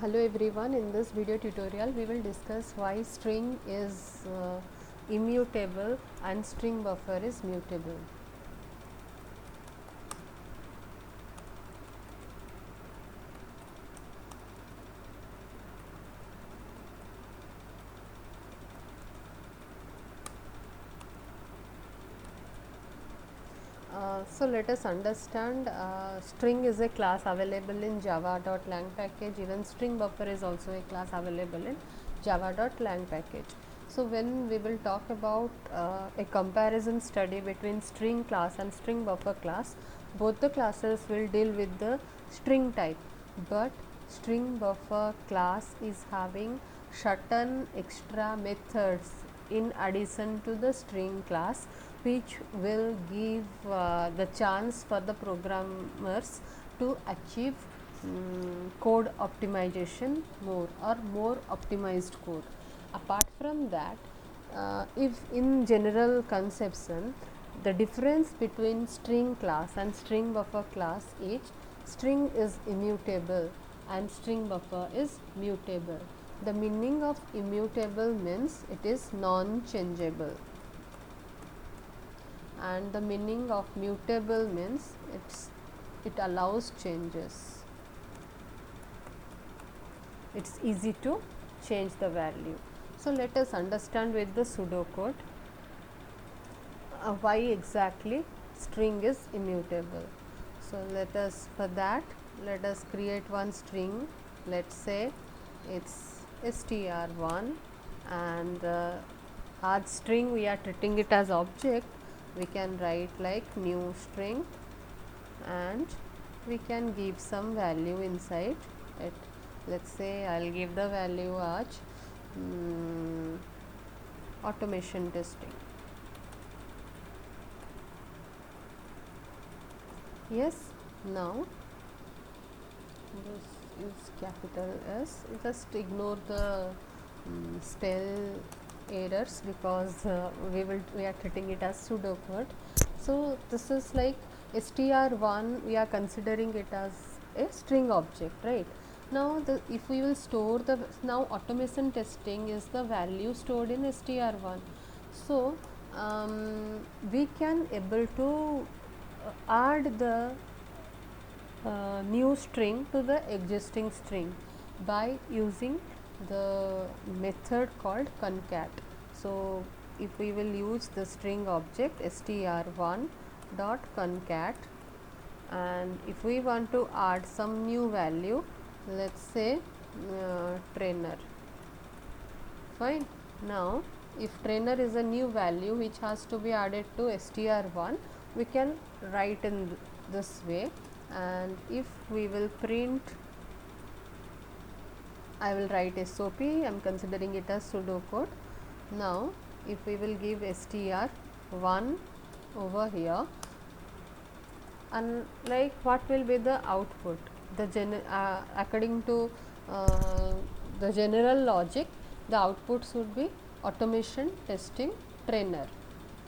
Hello everyone, in this video tutorial we will discuss why string is immutable and string buffer is mutable. So let us understand, string is a class available in java.lang package. Even string buffer is also a class available in java.lang package. So when we will talk about a comparison study between string class and string buffer class, both the classes will deal with the string type, but string buffer class is having certain extra methods in addition to the string class, which will give the chance for the programmers to achieve code optimization more optimized code. Apart from that, if in general conception, the difference between string class and string buffer class is string is immutable and string buffer is mutable. The meaning of immutable means it is non-changeable, and the meaning of mutable means it allows changes. It's easy to change the value. So let us understand with the pseudocode why exactly string is immutable. So let us create one string. Let's say it's str1, and as string we are treating it as object. We can write like new string, and we can give some value inside it. Let's say I'll give the value as automation testing. Yes, now this is capital S. Just ignore the spell errors, because we are treating it as pseudocode. So this is like str1, we are considering it as a string object, right? Now if we will store the, now automation testing is the value stored in str1. So we can able to add the new string to the existing string by using the method called concat. So if we will use the string object str1 dot concat, and if we want to add some new value, let's say trainer. Fine. Now if trainer is a new value which has to be added to str1, we can write in this way. And if we will print, I will write SOP, I am considering it as pseudocode. Now if we will give str1 over here, and like what will be the output, the according to the general logic, the output should be automation testing trainer,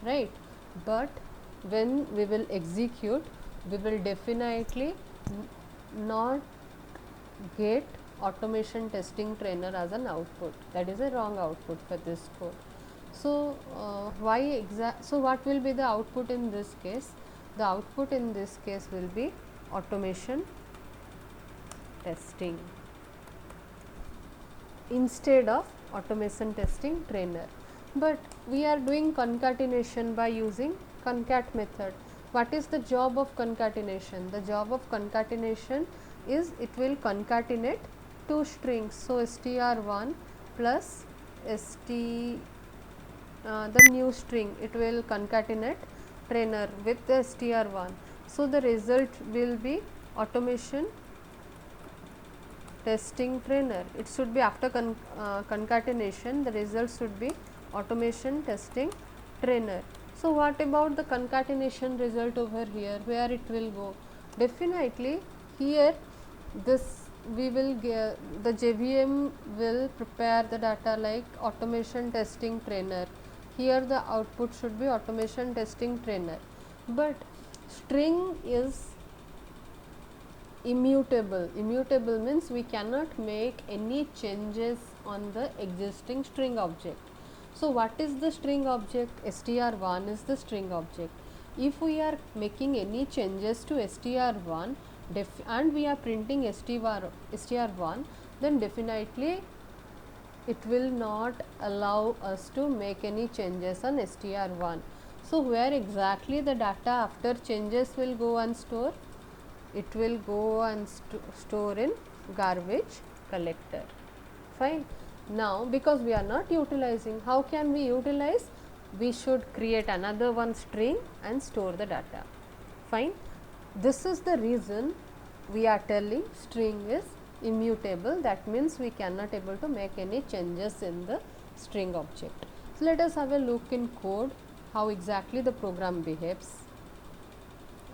right? But when we will execute, we will definitely not get automation testing trainer as an output. That is a wrong output for this code. So so what will be the output in this case? The output in this case will be automation testing instead of automation testing trainer. But we are doing concatenation by using concat method. What is the job of concatenation? The job of concatenation is it will concatenate two strings. So str1 plus the new string, it will concatenate trainer with the str1. So the result will be automation testing trainer. It should be after concatenation, the result should be automation testing trainer. So what about the concatenation result over here, where it will go? Definitely here this we will get, the JVM will prepare the data like automation testing trainer. Here the output should be automation testing trainer, but string is immutable. Immutable means we cannot make any changes on the existing string object. So, what is the string object? str1 is the string object. If we are making any changes to str1 and we are printing str1, then definitely it will not allow us to make any changes on str1. So, where exactly the data after changes will go and store? It will go and store in garbage collector. Fine. Now, because we are not utilizing, how can we utilize? We should create another one string and store the data. Fine. This is the reason we are telling string is immutable. That means we cannot able to make any changes in the string object. So, let us have a look in code how exactly the program behaves.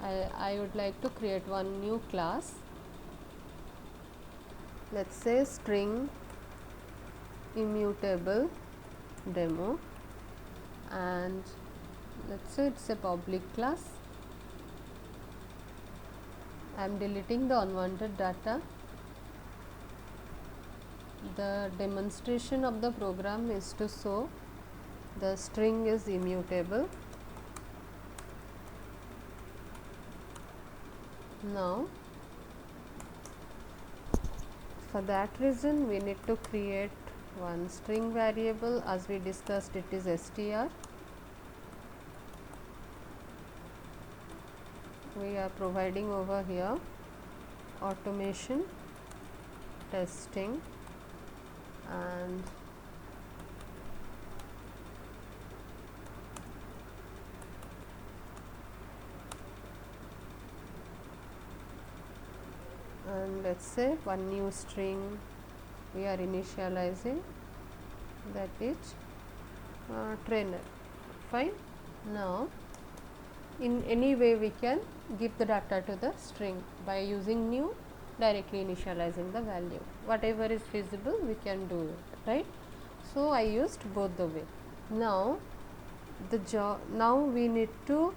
I would like to create one new class. Let us say string immutable demo, and let us say it is a public class. I am deleting the unwanted data. The demonstration of the program is to show the string is immutable. Now, for that reason we need to create one string variable. As we discussed, it is str. We are providing over here automation testing, and let us say one new string we are initializing, that is trainer. Fine. Now, in any way we can give the data to the string by using new, directly initializing the value. Whatever is feasible we can do it, right. So, I used both the way. Now, now we need to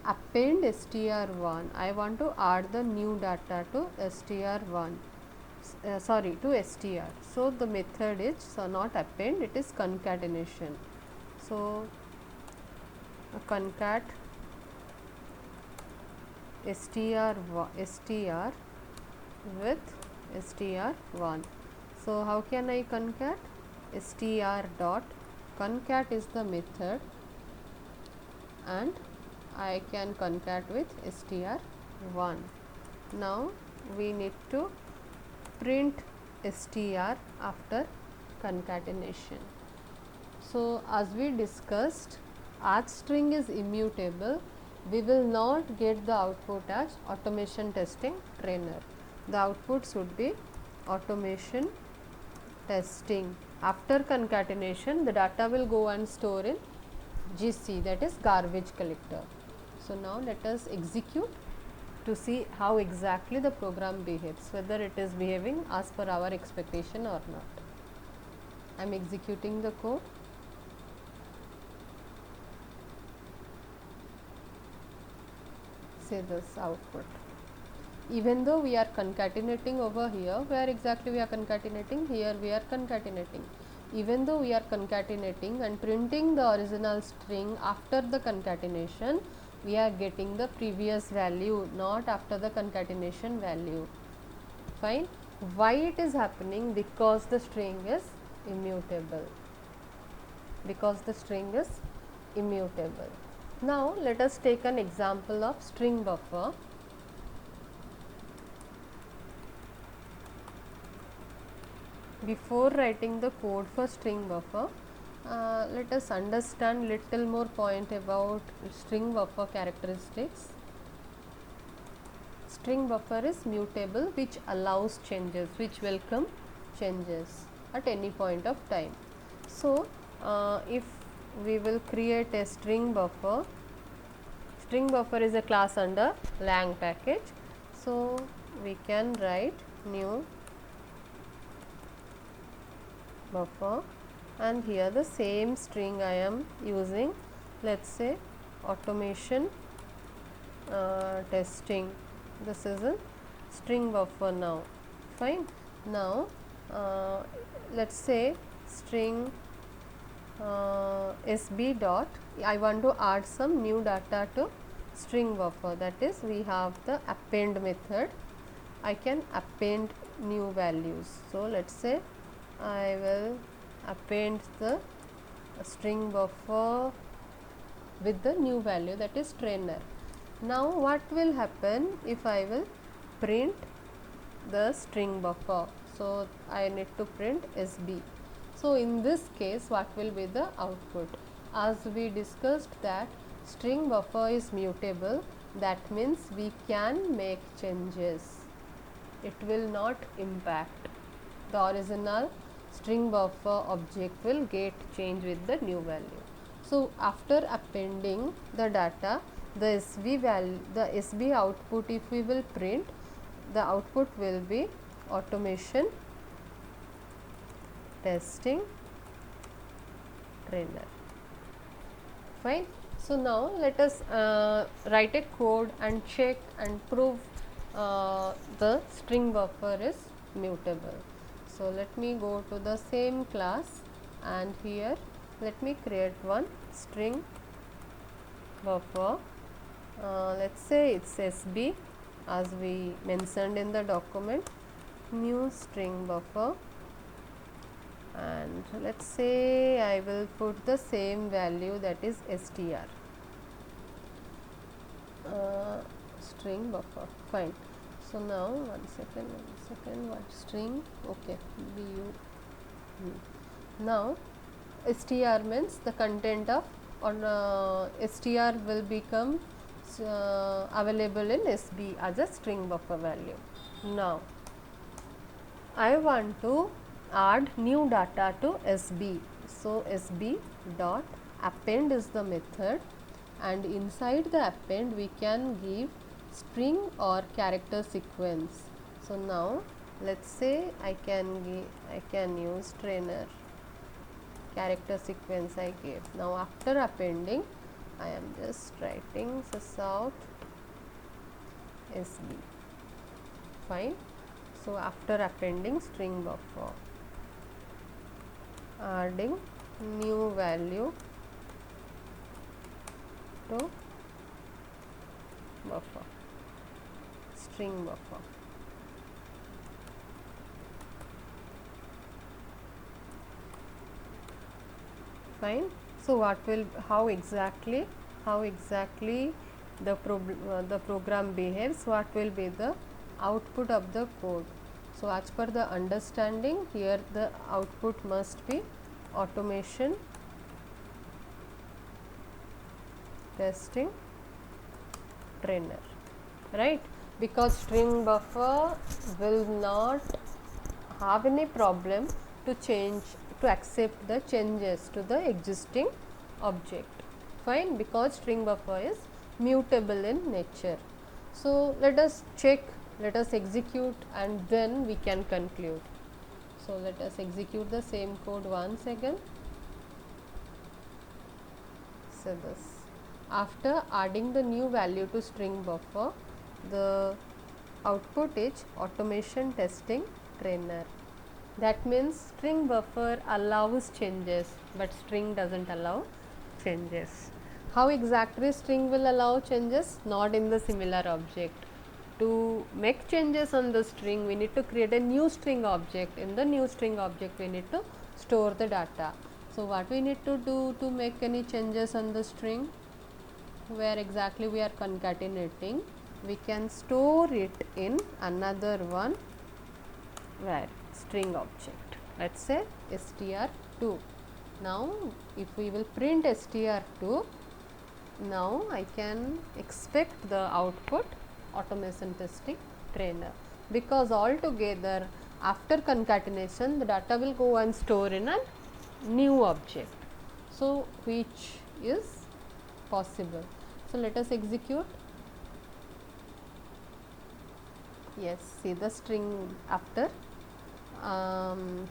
append str1. I want to add the new data to str1, to str. So, the method is not append, it is concatenation. So, concat str with str1. So, how can I concat? Str dot concat is the method, and I can concat with str1. Now, we need to print str after concatenation. So, as we discussed, as string is immutable, we will not get the output as automation testing trainer. The output should be automation testing. After concatenation, the data will go and store in GC, that is garbage collector. So, now let us execute to see how exactly the program behaves, whether it is behaving as per our expectation or not. I am executing the code. Say this output. Even though we are concatenating over here, where exactly we are concatenating? Here we are concatenating. Even though we are concatenating and printing the original string after the concatenation, we are getting the previous value, not after the concatenation value. Fine. Why it is happening? Because the string is immutable. Because the string is immutable. Now, let us take an example of string buffer. Before writing the code for string buffer, let us understand little more point about string buffer characteristics. String buffer is mutable, which allows changes, which welcome changes at any point of time. So, if we will create a string buffer is a class under lang package. So, we can write new buffer, and here the same string I am using, let us say automation testing. This is a string buffer now. Fine. Now let's say string sb dot, I want to add some new data to string buffer, that is we have the append method. I can append new values. So let's say I will append the string buffer with the new value, that is trainer. Now what will happen if I will print the string buffer? So I need to print SB. So in this case what will be the output? As we discussed that string buffer is mutable, that means we can make changes. It will not impact the original string buffer object, will get changed with the new value. So after appending the data, the SB value, the SB output, if we will print, the output will be automation testing trainer. Fine. So now let us write a code and check and prove the string buffer is mutable. So let me go to the same class and here let me create one string buffer. Let's say it's SB as we mentioned in the document, new string buffer, and let's say I will put the same value, that is str, string buffer. Fine. So now one second, what string? Okay, bu. Now str means the content of on str will become available in SB as a string buffer value. Now I want to add new data to SB. So SB dot append is the method, and inside the append we can give string or character sequence. So now let's say I can use trainer character sequence I gave. Now after appending I am just writing sysout SB. Fine. So after appending string buffer, adding new value to buffer, string buffer. Fine. So what will, how exactly the program behaves, what will be the output of the code? So as per the understanding, here the output must be automation testing trainer, right? Because string buffer will not have any problem to change, to accept the changes to the existing object. Fine, because string buffer is mutable in nature. So let us check, let us execute, and then we can conclude. So let us execute the same code once again. So this, after adding the new value to string buffer, the output is automation testing trainer. That means string buffer allows changes, but string doesn't allow changes. How exactly string will allow changes? Not in the similar object. To make changes on the string, we need to create a new string object. In the new string object, we need to store the data. So what we need to do to make any changes on the string? Where exactly we are concatenating, we can store it in another one, where string object, let's say str2. Now if we will print str2, now I can expect the output automation testing trainer, because altogether after concatenation the data will go and store in a new object. So which is possible. So let us execute. Yes, see the string after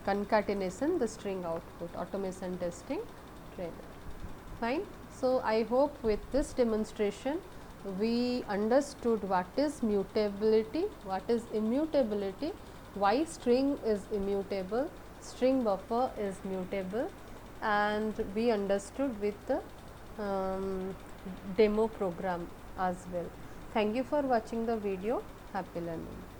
concatenation, the string output, automation testing trainer. Fine. So I hope with this demonstration we understood what is mutability, what is immutability, why string is immutable, string buffer is mutable, and we understood with the demo program as well. Thank you for watching the video. Happy learning.